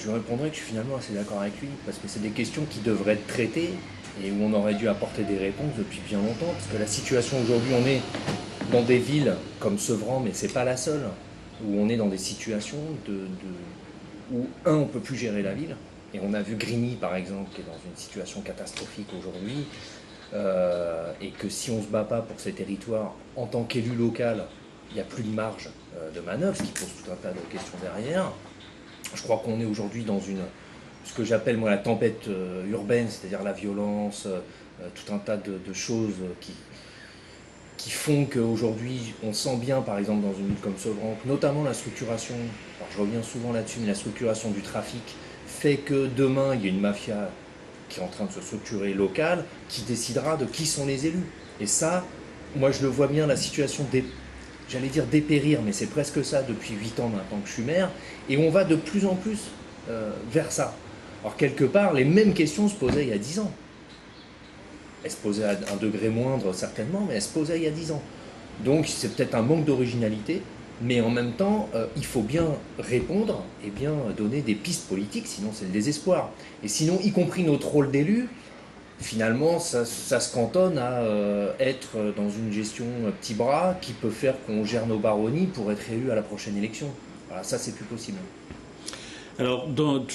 Je répondrai que je suis finalement assez d'accord avec lui, parce que c'est des questions qui devraient être traitées et où on aurait dû apporter des réponses depuis bien longtemps, parce que la situation aujourd'hui, on est dans des villes comme Sevran, mais c'est pas la seule, où on est dans des situations où, on peut plus gérer la ville, et on a vu Grigny, par exemple, qui est dans une situation catastrophique aujourd'hui, et que si on se bat pas pour ces territoires, en tant qu'élu local, il n'y a plus de marge de manœuvre, ce qui pose tout un tas de questions derrière. Je crois qu'on est aujourd'hui dans ce que j'appelle moi la tempête urbaine, c'est-à-dire la violence, tout un tas de choses qui font qu'aujourd'hui on sent bien, par exemple dans une ville comme Sevran, notamment la structuration, alors je reviens souvent là-dessus, mais la structuration du trafic fait que demain il y a une mafia qui est en train de se structurer locale, qui décidera de qui sont les élus. Et ça, moi je le vois bien, la situation j'allais dire dépérir, mais c'est presque ça depuis 8 ans maintenant que je suis maire, et on va de plus en plus vers ça. Alors quelque part, les mêmes questions se posaient il y a 10 ans. Elles se posaient à un degré moindre certainement, mais elles se posaient il y a 10 ans. Donc c'est peut-être un manque d'originalité, mais en même temps, il faut bien répondre et bien donner des pistes politiques, sinon c'est le désespoir. Et sinon, y compris notre rôle d'élu, finalement, ça se cantonne à être dans une gestion petit bras qui peut faire qu'on gère nos baronnies pour être élu à la prochaine élection. Voilà, ça c'est plus possible. Alors, toujours